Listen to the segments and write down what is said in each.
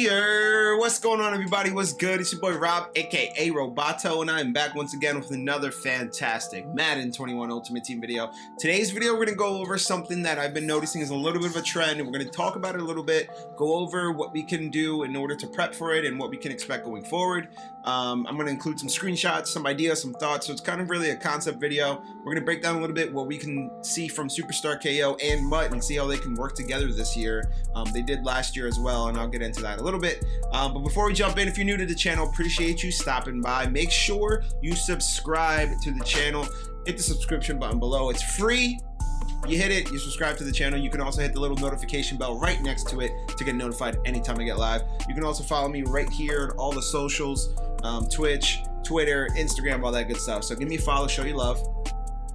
What's going on, everybody? What's good? It's your boy Rob, aka Roboto, and I'm back once again with another fantastic Madden 21 Ultimate Team video. Today's video, we're going to go over something that I've been noticing is a little bit of a trend, and we're going to talk about it a little bit, go over what we can do in order to prep for it and what we can expect going forward. I'm going to include some screenshots, some ideas, some thoughts, so it's kind of really a concept video. We're going to break down a little bit what we can see from Superstar KO and Mutt and see how they can work together this year. They did last year as well, and I'll get into that a little bit. But before we jump in, if you're new to the channel, appreciate you stopping by. Make sure you subscribe to the channel. Hit the subscription button below. It's free. You hit it, you subscribe to the channel. You can also hit the little notification bell right next to it to get notified anytime I get live. You can also follow me right here on all the socials, Twitch, Twitter, Instagram, all that good stuff. So give me a follow, show you love.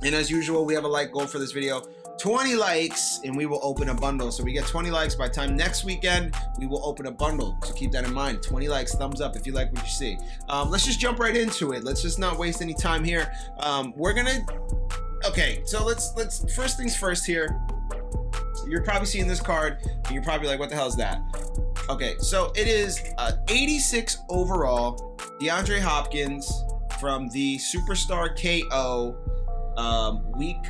And as usual, we have a like goal for this video. 20 likes and we will open a bundle. So we get 20 likes by the time next weekend, we will open a bundle. So keep that in mind. 20 likes, thumbs up if you like what you see. Let's just jump right into it. Let's just not waste any time here. Okay, so let's first things first here. You're probably seeing this card and you're probably like, what the hell is that? Okay, so it is 86 overall Deandre Hopkins from the Superstar KO week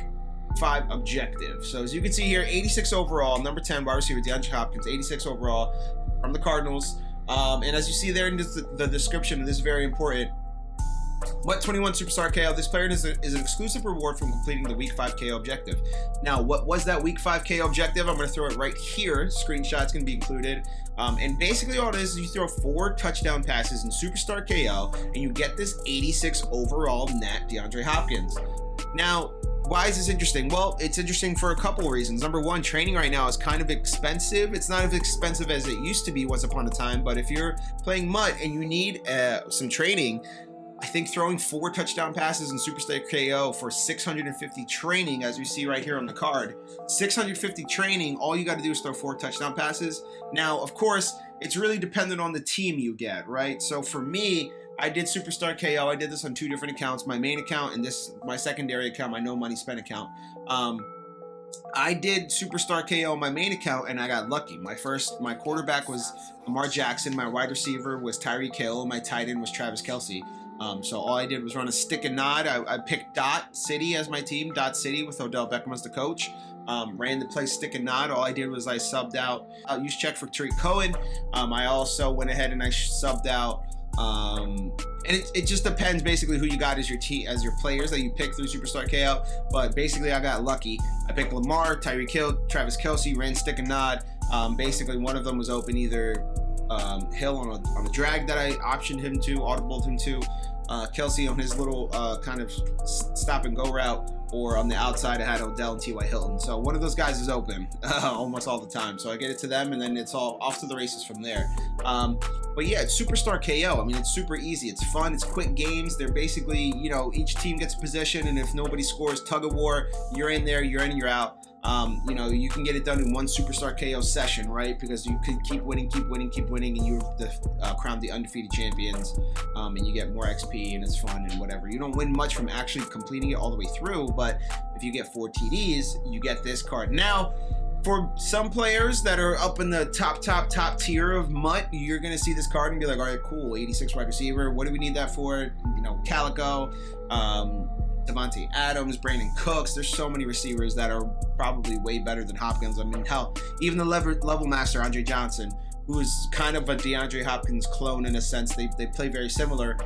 5 objective. So as you can see here, 86 overall, number 10 wide receiver Deandre Hopkins, 86 overall from the Cardinals. And as you see there in the description, this is very important. What 21 Superstar KO? This player is an exclusive reward from completing the Week 5 KO objective. Now, what was that Week 5 KO objective? I'm going to throw it right here. Screenshot's going to be included. And basically all it is you throw 4 touchdown passes in Superstar KO, and you get this 86 overall net Deandre Hopkins. Now, why is this interesting? Well, it's interesting for a couple of reasons. Number one, training right now is kind of expensive. It's not as expensive as it used to be once upon a time, but if you're playing Mutt and you need some training, I think throwing 4 touchdown passes in Superstar KO for 650 training, as we see right here on the card, 650 training, all you got to do is throw 4 touchdown passes. Now, of course, it's really dependent on the team you get, right? So for me, I did Superstar KO. I did this on 2 different accounts, my main account and this my secondary account, my no money spent account. I did Superstar KO on my main account and I got lucky. My quarterback was Lamar Jackson, my wide receiver was Tyreek Hill, my tight end was Travis Kelce. So all I did was run a stick and nod. I picked Dot City as my team, Dot City with Odell Beckham as the coach. Ran the play stick and nod. All I did was I subbed out use check for Tariq Cohen. I also went ahead and I subbed out and it just depends basically who you got as your players that you pick through Superstar KO. But basically I got lucky. I picked Lamar, Tyreek Hill, Travis Kelce, ran stick and nod. Basically one of them was open, either Hill on a drag that I optioned him to, audibled him to, Kelce on his little kind of stop and go route, or on the outside I had Odell and T.Y. Hilton. So one of those guys is open almost all the time. So I get it to them and then it's all off to the races from there. But yeah, it's Superstar KO. I mean, it's super easy. It's fun. It's quick games. They're basically, you know, each team gets a position, and if nobody scores, tug of war, you're in there, you're in, you're out. You know, you can get it done in one Superstar KO session, right? Because you could keep winning, and you're crowned the undefeated champions, and you get more XP, and it's fun and whatever. You don't win much from actually completing it all the way through, but if you get 4 TDs, you get this card. Now, for some players that are up in the top tier of Mutt, you're going to see this card and be like, all right, cool, 86 wide receiver. What do we need that for? You know, Calico, Devontae Adams, Brandon Cooks. There's so many receivers that are probably way better than Hopkins. I mean, hell, even the level master, Andre Johnson, who is kind of a DeAndre Hopkins clone in a sense. They play very similar,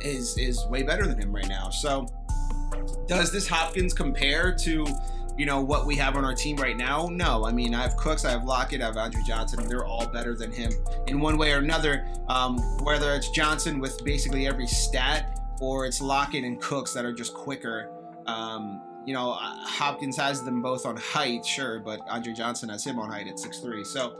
is way better than him right now. So does this Hopkins compare to, you know, what we have on our team right now? No. I mean, I have Cooks, I have Lockett, I have Andre Johnson. They're all better than him in one way or another, whether it's Johnson with basically every stat, or it's Lockett and Cooks that are just quicker. You know, Hopkins has them both on height, sure, but Andre Johnson has him on height at 6'3". So,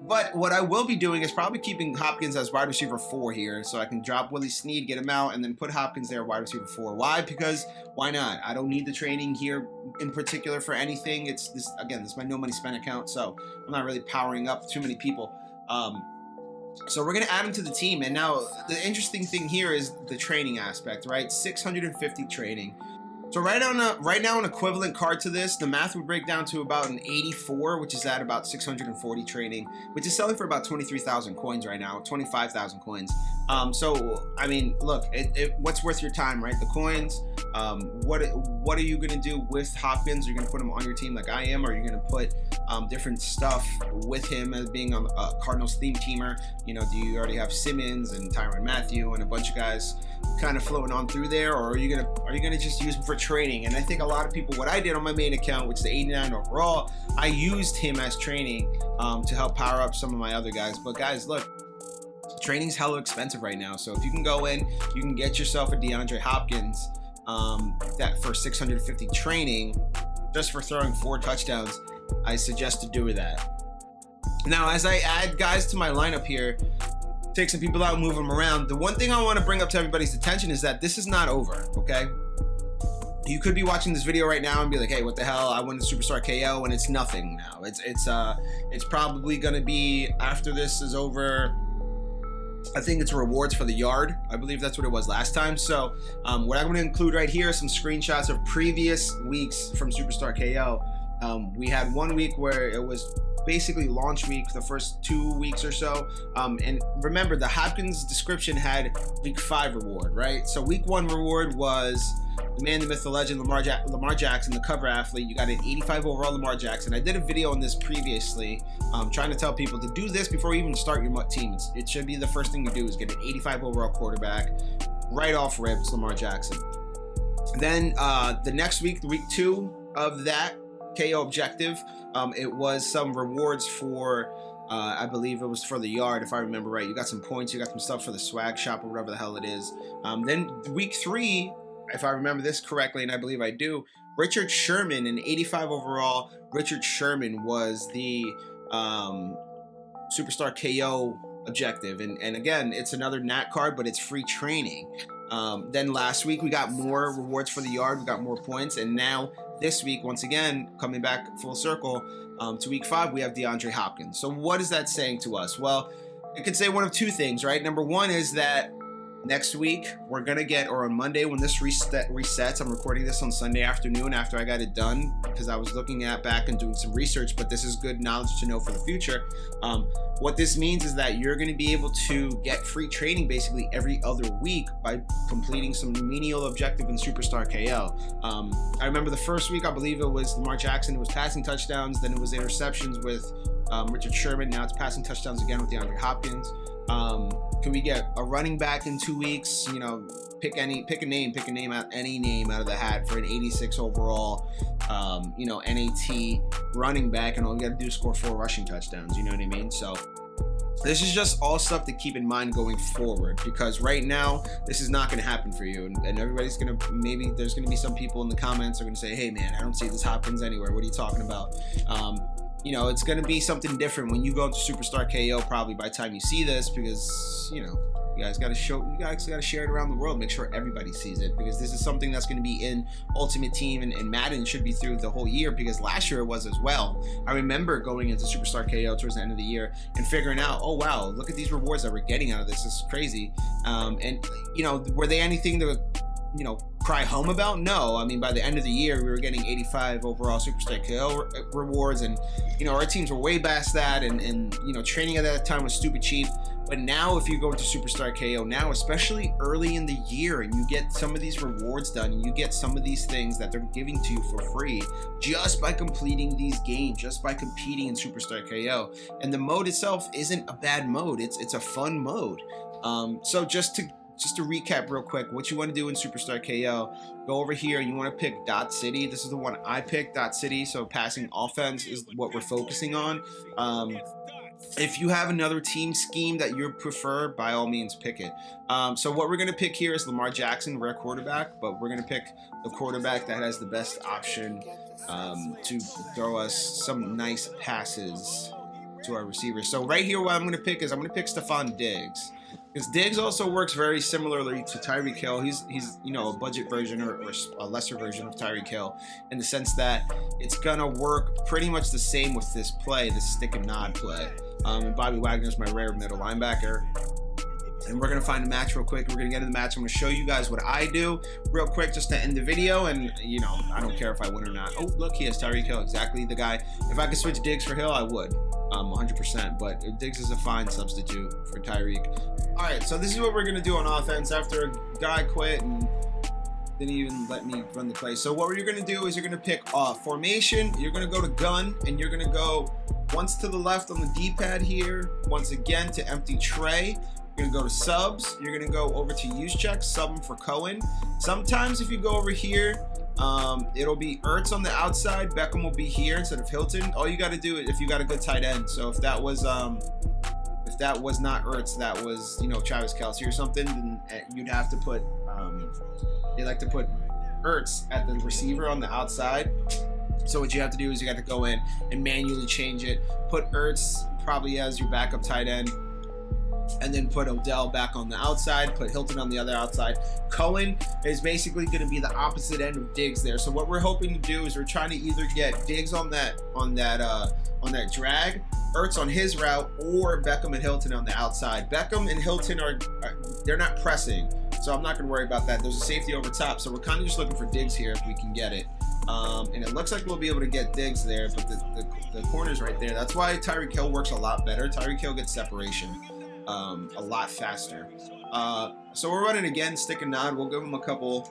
but what I will be doing is probably keeping Hopkins as wide receiver 4 here, so I can drop Willie Snead, get him out, and then put Hopkins there wide receiver 4. Why? Because why not? I don't need the training here in particular for anything. It's this, again, this is my no money spent account, so I'm not really powering up too many people. So we're going to add him to the team. And now the interesting thing here is the training aspect, right? 650 training. So right now, an equivalent card to this, the math would break down to about an 84, which is at about 640 trading, which is selling for about 23,000 coins right now, 25,000 coins. So I mean, look, what's worth your time, right? The coins. What are you gonna do with Hopkins? Are you gonna put him on your team like I am, or are you gonna put different stuff with him as being a Cardinals theme teamer? You know, do you already have Simmons and Tyrann Mathieu and a bunch of guys kind of floating on through there, or are you gonna just use him for training? And I think a lot of people, what I did on my main account, which is the 89 overall, I used him as training to help power up some of my other guys. But guys, look, training's hella expensive right now, so if you can go in, you can get yourself a DeAndre Hopkins that for 650 training just for throwing 4 touchdowns. I suggest to do that. Now, as I add guys to my lineup here, take some people out, move them around, the one thing I want to bring up to everybody's attention is that this is not over, okay? You could be watching this video right now and be like, hey, what the hell? I won the Superstar KO, and it's nothing now. It's probably gonna be, after this is over, I think it's rewards for the yard. I believe that's what it was last time. So what I'm going to include right here is some screenshots of previous weeks from Superstar KO. We had one week where it was basically launch week, the first 2 weeks or so. And remember, the Hopkins description had week 5 reward, right? So week 1 reward was the man, the myth, the legend, Lamar Jackson, the cover athlete. You got an 85 overall Lamar Jackson. I did a video on this previously, trying to tell people to do this before you even start your team. It should be the first thing you do is get an 85 overall quarterback right off rip. It's Lamar Jackson. Then the next week, week 2 of that KO objective, it was some rewards for I believe it was for the yard, if I remember right. You got some points, you got some stuff for the swag shop or whatever the hell it is. Then week 3, if I remember this correctly, and I believe I do, Richard Sherman, an 85 overall. Richard Sherman was the Superstar KO objective, and again, it's another Nat card, but it's free training. Then last week we got more rewards for the yard, we got more points, and now this week, once again, coming back full circle to week 5, we have DeAndre Hopkins. So what is that saying to us? Well, it could say one of 2 things, right? Number 1 is that next week we're gonna get, or on Monday when this resets, I'm recording this on Sunday afternoon after I got it done because I was looking back and doing some research, but this is good knowledge to know for the future. What this means is that you're going to be able to get free training basically every other week by completing some menial objective in Superstar KO. I remember the first week, I believe it was Lamar Jackson, it was passing touchdowns, then it was interceptions with Richard Sherman, now it's passing touchdowns again with DeAndre Hopkins. Can we get a running back in 2 weeks? You know, pick any name out of the hat for an 86 overall, NAT running back, and all you got to do is score 4 rushing touchdowns. You know what I mean? So this is just all stuff to keep in mind going forward, because right now this is not going to happen for you, and everybody's going to, maybe there's going to be some people in the comments are going to say, hey man, I don't see this Hopkins anywhere. What are you talking about? It's going to be something different when you go to Superstar KO probably by the time you see this, because, you guys got to share it around the world, make sure everybody sees it, because this is something that's going to be in Ultimate Team, and Madden should be through the whole year, because last year it was as well. I remember going into Superstar KO towards the end of the year and figuring out, oh wow, look at these rewards that we're getting out of this. This is crazy. Were they anything to cry home about? No. I mean, by the end of the year, we were getting 85 overall Superstar KO rewards, and our teams were way past that, and training at that time was stupid cheap. But now, if you go into Superstar KO now, especially early in the year, and you get some of these rewards done, and you get some of these things that they're giving to you for free just by completing these games, just by competing in Superstar KO. And the mode itself isn't a bad mode. It's a fun mode. So just to recap real quick, what you want to do in Superstar KO, go over here, you want to pick Dot City. This is the one I picked, Dot City, so passing offense is what we're focusing on. If you have another team scheme that you prefer, by all means pick it. So what we're going to pick here is Lamar Jackson, rare quarterback, but we're going to pick the quarterback that has the best option to throw us some nice passes to our receivers. So right here, what I'm going to pick is I'm going to pick Stephon Diggs. Because Diggs also works very similarly to Tyreek Hill. He's a budget version or a lesser version of Tyreek Hill, in the sense that it's gonna work pretty much the same with this play, this stick and nod play. And Bobby Wagner's my rare middle linebacker. and we're gonna find a match real quick. We're gonna get in the match. I'm gonna show you guys what I do real quick just to end the video, and you know, I don't care if I win or not. Oh, look, he has Tyreek Hill, exactly the guy. If I could switch Diggs for Hill, I would, 100%, but Diggs is a fine substitute for Tyreek. All right, so this is what we're gonna do on offense after a guy quit and didn't even let me run the play. So what you're gonna do is you're gonna pick formation, you're gonna go to gun, and you're gonna go once to the left on the D-pad here, once again to empty tray. You're gonna go to subs, you're gonna go over to use check, sub him for Cohen. Sometimes if you go over here, it'll be Ertz on the outside, Beckham will be here instead of Hilton. All you gotta do is if you got a good tight end. So if that was not Ertz, that was, you know, Travis Kelce or something, then you'd have to put, they like to put Ertz at the receiver on the outside. So what you have to do is you got to go in and manually change it, put Ertz probably as your backup tight end, and then put Odell back on the outside, put Hilton on the other outside. Cohen is basically going to be the opposite end of Diggs there. So what we're hoping to do is we're trying to either get Diggs on that drag, Ertz on his route, or Beckham and Hilton on the outside. Beckham and Hilton they're not pressing, so I'm not going to worry about that. There's a safety over top, so we're kind of just looking for Diggs here if we can get it. And it looks like we'll be able to get Diggs there, but the corner's right there. That's why Tyreek Hill works a lot better. Tyreek Hill gets separation a lot faster. So we're running again, stick and nod. We'll give him a couple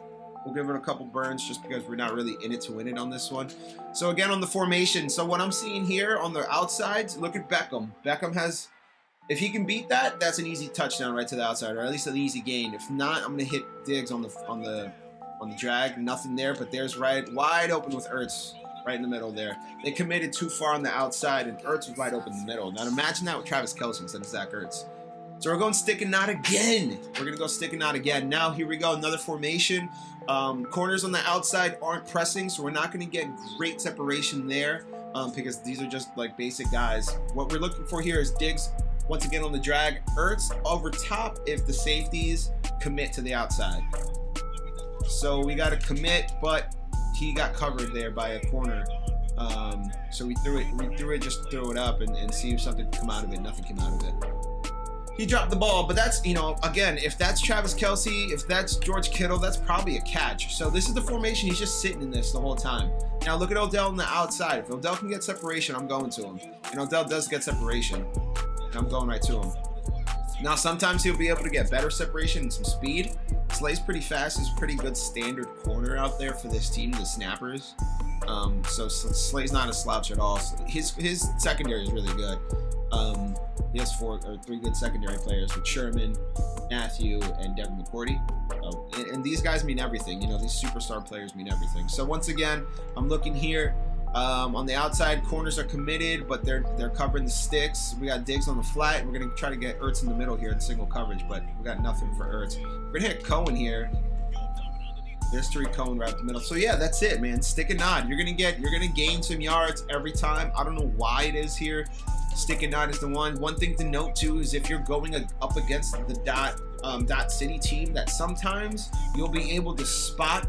burns just because we're not really in it to win it on this one. So again, on the formation, so what I'm seeing here on the outsides, look at Beckham. Beckham has, if he can beat that, that's an easy touchdown right to the outside, or at least an easy gain. If not, I'm gonna hit Diggs on the drag, nothing there, but there's right wide open with Ertz right in the middle there. They committed too far on the outside, and Ertz was wide open in the middle. Now imagine that with Travis Kelce instead of Zach Ertz. So we're going stick and knot again. We're gonna go stick and knot again. Now here we go, another formation. Corners on the outside aren't pressing, so we're not gonna get great separation there because these are just like basic guys. What we're looking for here is Diggs once again on the drag, Ertz over top if the safeties commit to the outside. So we got to commit, but he got covered there by a corner. So we threw it, just throw it up and see if something could come out of it. Nothing came out of it. He dropped the ball, but that's, you know, again, if that's Travis Kelce, if that's George Kittle, that's probably a catch. So this is the formation. He's just sitting in this the whole time. Now look at Odell on the outside. If Odell can get separation, I'm going to him. And Odell does get separation, and I'm going right to him. Now sometimes he'll be able to get better separation and some speed. Slay's pretty fast. He's a pretty good standard corner out there for this team, the snappers. So Slay's not a slouch at all. So his secondary is really good. He has three good secondary players with Sherman, Matthew, and Devin McCourty. And these guys mean everything. You know, these superstar players mean everything. So once again, I'm looking here. On the outside, corners are committed, but they're covering the sticks. We got Diggs on the flat, and we're going to try to get Ertz in the middle here in single coverage, but we got nothing for Ertz. We're going to hit Cohen here. There's Tariq Cohen right up the middle. So yeah, that's it, man. Stick and nod. You're going to gain some yards every time. I don't know why it is here. Stick and nod is the one. One thing to note too is if you're going up against the dot city team, that sometimes you'll be able to spot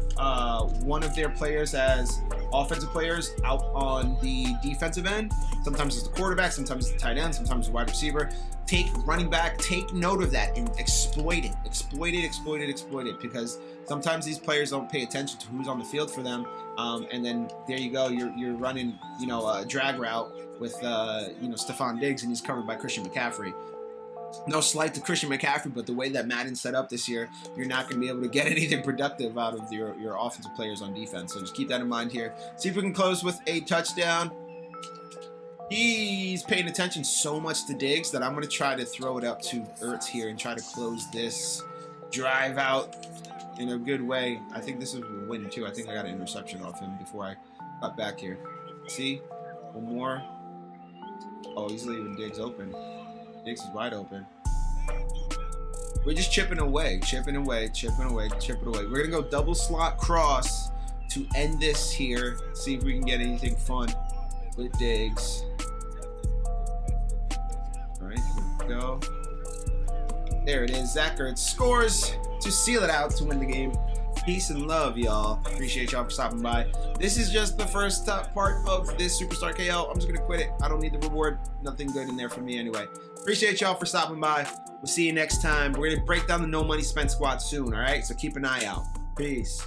one of their players as offensive players out on the defensive end. Sometimes it's the quarterback, sometimes it's the tight end, sometimes it's the wide receiver. Take running back, take note of that and exploit it, because sometimes these players don't pay attention to who's on the field for them. And then there you go, you're running, you know, a drag route with you know, Stephon Diggs, and he's covered by Christian McCaffrey. No slight to Christian McCaffrey, but the way that Madden's set up this year, you're not going to be able to get anything productive out of your offensive players on defense. So just keep that in mind here. See if we can close with a touchdown. He's paying attention so much to Diggs that I'm going to try to throw it up to Ertz here and try to close this drive out in a good way. I think this is a win too. I think I got an interception off him before I got back here. See? One more. Oh, he's leaving Diggs open. Diggs is wide open. We're just chipping away. We're going to go double slot cross to end this here. See if we can get anything fun with Diggs. All right, here we go. There it is. Zach Ertz scores to seal it out to win the game. Peace and love, y'all. Appreciate y'all for stopping by. This is just the first part of this Superstar KO. I'm just gonna quit it. I don't need the reward. Nothing good in there for me anyway. Appreciate y'all for stopping by. We'll see you next time. We're gonna break down the no money spent squad soon, all right? So keep an eye out. Peace.